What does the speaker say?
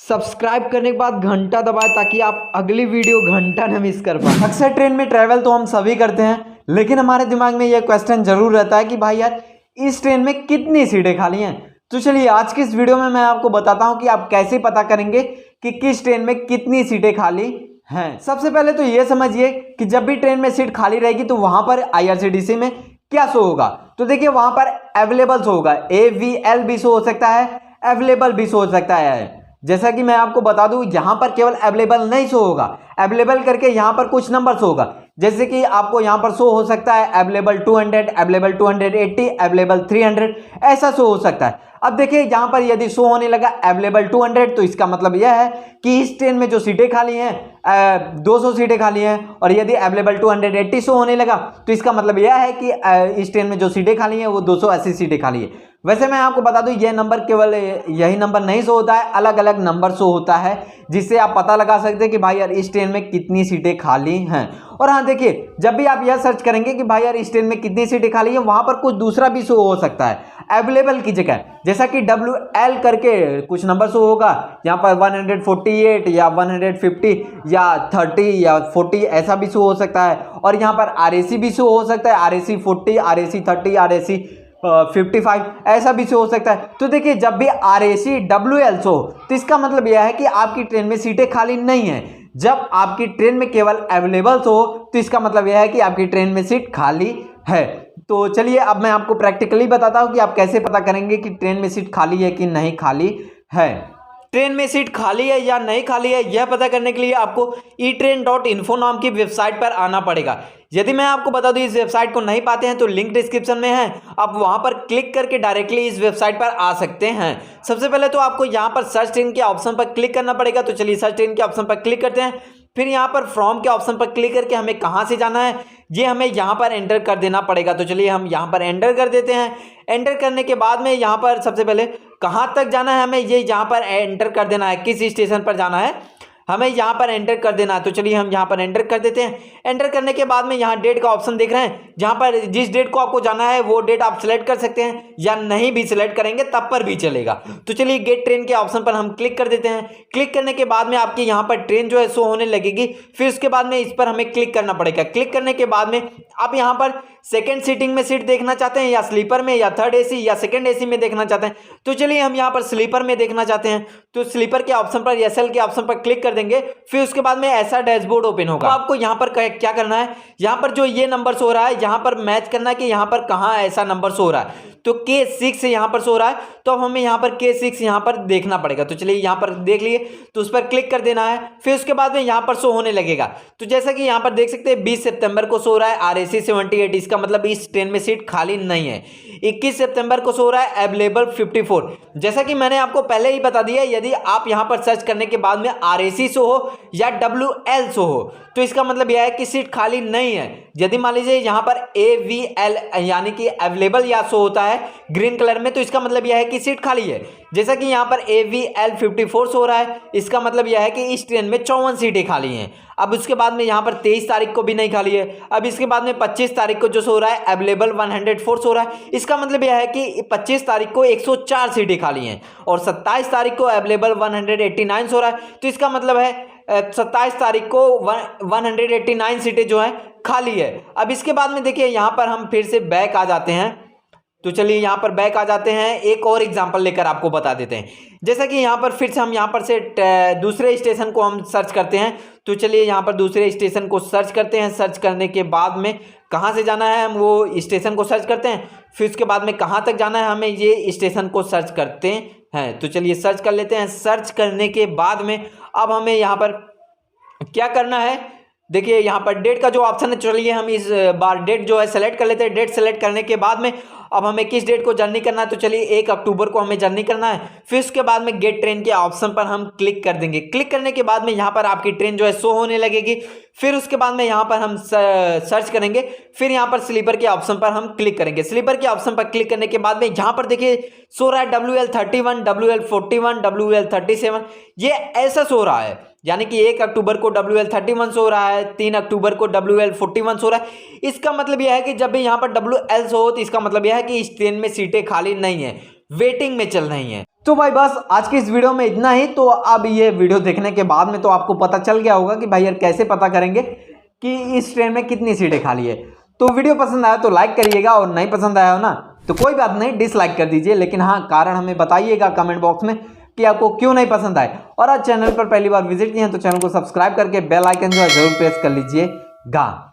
Subscribe करने के बाद घंटा दबाएं ताकि आप अगली वीडियो घंटा न मिस कर पाए। अक्सर ट्रेन में ट्रैवल तो हम सभी करते हैं, लेकिन हमारे दिमाग में यह क्वेश्चन जरूर रहता है कि भाई यार इस ट्रेन में कितनी सीटें खाली हैं। तो चलिए आज की इस वीडियो में मैं आपको बताता हूं कि आप कैसे पता करेंगे कि किस ट्रेन में कितनी सीटें खाली हैं। सबसे पहले तो यह समझिए कि जब भी ट्रेन में सीट खाली रहेगी तो वहां पर IRCTC में क्या शो होगा। तो देखिए वहां पर अवेलेबल शो होगा, AVL भी शो हो सकता है, अवेलेबल भी शो हो सकता है। जैसा कि मैं आपको बता दूं यहां पर केवल अवेलेबल नहीं शो होगा, अवेलेबल करके यहां पर कुछ नंबर शो होगा। जैसे कि आपको यहां पर शो हो सकता है अवेलेबल 200, अवेलेबल 280, अवेलेबल 300, ऐसा शो हो सकता है। अब देखिए यहां पर यदि शो होने लगा अवेलेबल 200 तो इसका मतलब यह है कि इस ट्रेन में जो सीटें खाली हैं 200 सीटें खाली हैं। और यदि अवेलेबल 280 शो होने लगा तो इसका मतलब यह है कि इस ट्रेन में जो सीटें खाली हैं वो 280 सीटें खाली है। वैसे मैं आपको बता दूं यह नंबर केवल यही नंबर नहीं शो होता है, अलग अलग नंबर शो होता है जिससे आप पता लगा सकते हैं कि भाई यार इस ट्रेन में कितनी सीटें खाली हैं। और हाँ देखिए जब भी आप यह सर्च करेंगे कि भाई यार इस ट्रेन में कितनी सीटें खाली है, वहां पर कुछ दूसरा भी शो हो सकता है अवेलेबल की जगह, जैसा कि WL करके कुछ नंबर शो होगा यहाँ पर 148 या 150 या 30 या 40 ऐसा भी शो हो सकता है। और यहाँ पर RAC भी शो हो सकता है, RAC 40, RAC 30, RAC 55 ऐसा भी शो हो सकता है। तो देखिए जब भी RAC WL शो तो इसका मतलब यह है कि आपकी ट्रेन में सीटें खाली नहीं है। जब आपकी ट्रेन में केवल अवेलेबल शो तो इसका मतलब यह है कि आपकी ट्रेन में सीट खाली है। तो चलिए अब मैं आपको प्रैक्टिकली बताता हूं कि आप कैसे पता करेंगे कि ट्रेन में सीट खाली है कि नहीं खाली है। ट्रेन में सीट खाली है या नहीं खाली है यह पता करने के लिए आपको etrain.info नाम की वेबसाइट पर आना पड़ेगा। यदि मैं आपको बता दूं इस वेबसाइट को नहीं पाते हैं तो लिंक डिस्क्रिप्शन में है, आप वहां पर क्लिक करके डायरेक्टली इस वेबसाइट पर आ सकते हैं। सबसे पहले तो आपको यहां पर सर्च ट्रेन के ऑप्शन पर क्लिक करना पड़ेगा। तो चलिए सर्च ट्रेन के ऑप्शन पर क्लिक करते हैं। फिर यहाँ पर फ्रॉम के ऑप्शन पर क्लिक करके हमें कहाँ से जाना है ये हमें यहाँ पर एंटर कर देना पड़ेगा। तो चलिए हम यहाँ पर एंटर कर देते हैं। एंटर करने के बाद में यहाँ पर सबसे पहले कहाँ तक जाना है हमें ये यहाँ पर एंटर कर देना है, किस स्टेशन पर जाना है हमें यहाँ पर एंटर कर देना है। तो चलिए हम यहाँ पर एंटर कर देते हैं। एंटर करने के बाद में यहाँ डेट का ऑप्शन देख रहे हैं, जहाँ पर जिस डेट को आपको जाना है वो डेट आप सिलेक्ट कर सकते हैं या नहीं भी सिलेक्ट करेंगे तब पर भी चलेगा। तो चलिए गेट ट्रेन के ऑप्शन पर हम क्लिक कर देते हैं। क्लिक करने के बाद में आपकी यहाँ पर ट्रेन जो है शो होने लगेगी। फिर उसके बाद में इस पर हमें क्लिक करना पड़ेगा। क्लिक करने के बाद में आप यहाँ पर सेकंड सीटिंग में सीट देखना चाहते हैं या स्लीपर में या थर्ड AC या सेकंड AC में देखना चाहते हैं। तो चलिए हम यहाँ पर स्लीपर में देखना चाहते हैं तो स्लीपर के ऑप्शन पर SL के ऑप्शन पर क्लिक कर देंगे। फिर उसके बाद में ऐसा डैशबोर्ड ओपन होगा। तो आपको यहाँ पर क्या करना है, यहाँ पर जो ये नंबर शो हो रहा है यहाँ पर मैच करना है कि यहाँ पर कहाँ ऐसा नंबर शो हो रहा है। तो K6 यहाँ पर शो हो रहा है तो अब हमें यहाँ पर K6 यहाँ पर देखना पड़ेगा। तो चलिए यहाँ पर देख लिए तो उस पर क्लिक कर देना है। फिर उसके बाद में यहाँ पर शो होने लगेगा। तो जैसा कि यहाँ पर देख सकते हैं 20 सितंबर को शो हो रहा है RAC 78, इसका मतलब इस ट्रेन में सीट खाली नहीं है। 21 सितंबर को शो हो रहा है अवेलेबल 54। जैसा कि मैंने आपको पहले ही बता दिया यदि आप यहाँ पर सर्च करने के बाद में RAC शो हो या WL शो हो तो इसका मतलब यह है कि सीट खाली नहीं है। यदि मान लीजिए यहाँ पर AVL यानी कि अवेलेबल या शो होता है ग्रीन कलर में तो इसका मतलब यह है कि सीट खाली है। जैसा कि यहाँ पर AVL 54 शो हो रहा है इसका मतलब यह है कि इस ट्रेन में 54 सीटें खाली हैं। अब उसके बाद में यहाँ पर 23 तारीख को भी नहीं खाली है। अब इसके बाद में 25 तारीख को जो शो हो रहा है अवेलेबल 104 शो हो रहा है, इसका मतलब यह है कि 25 तारीख को 104 सीटें खाली हैं। और 27 तारीख को अवेलेबल 189 शो हो रहा है तो इसका मतलब है 27 तारीख को 189 सीटें जो है खाली है। अब इसके बाद में देखिए यहाँ पर हम फिर से बैक आ जाते हैं। तो चलिए यहाँ पर बैक आ जाते हैं, एक और एग्जांपल लेकर आपको बता देते हैं। जैसा कि यहाँ पर फिर से हम यहाँ पर से दूसरे स्टेशन को हम सर्च करते हैं। तो चलिए यहाँ पर दूसरे स्टेशन को सर्च करते हैं। सर्च करने के बाद में कहाँ से जाना है हम वो स्टेशन को सर्च करते हैं। फिर उसके बाद में कहाँ तक जाना है हमें ये स्टेशन को सर्च करते हैं। तो चलिए सर्च कर लेते हैं। सर्च करने के बाद में अब हमें यहाँ पर क्या करना है, देखिए यहाँ पर डेट का जो ऑप्शन है, चलिए हम इस बार डेट जो है सेलेक्ट कर लेते हैं। डेट सेलेक्ट करने के बाद में अब हमें किस डेट को जर्नी करना है तो चलिए 1 अक्टूबर को हमें जर्नी करना है। फिर उसके बाद में गेट ट्रेन के ऑप्शन पर हम क्लिक कर देंगे। क्लिक करने के बाद में यहाँ पर आपकी ट्रेन जो है शो होने लगेगी। फिर उसके बाद में यहाँ पर हम सर्च करेंगे। फिर यहाँ पर स्लीपर के ऑप्शन पर हम क्लिक करेंगे। स्लीपर के ऑप्शन पर क्लिक करने के बाद में यहाँ पर देखिए शो रहा है WL 31, WL 41, WL 37, ये ऐसा शो रहा है। यानी कि 1 अक्टूबर को WL 31 शो रहा है, 3 अक्टूबर को WL 41 शो रहा है। इसका मतलब यह है कि जब भी यहाँ पर WL शो हो तो इसका मतलब यह है कि इस ट्रेन में सीटें खाली नहीं है, वेटिंग में चल रही हैं। तो भाई बस आज की इस वीडियो में इतना ही। तो अब ये वीडियो देखने के बाद में तो आपको पता चल गया होगा कि भाई यार कैसे पता करेंगे कि इस ट्रेन में कितनी सीटें खाली है। तो वीडियो पसंद आया तो लाइक करिएगा और नहीं पसंद आया हो ना तो कोई बात नहीं, डिसलाइक कर दीजिए, लेकिन हाँ कारण हमें बताइएगा कमेंट बॉक्स में कि आपको क्यों नहीं पसंद आए। और आज चैनल पर पहली बार विजिट किए हैं तो चैनल को सब्सक्राइब करके बेल आइकन जो है जरूर प्रेस कर लीजिएगा।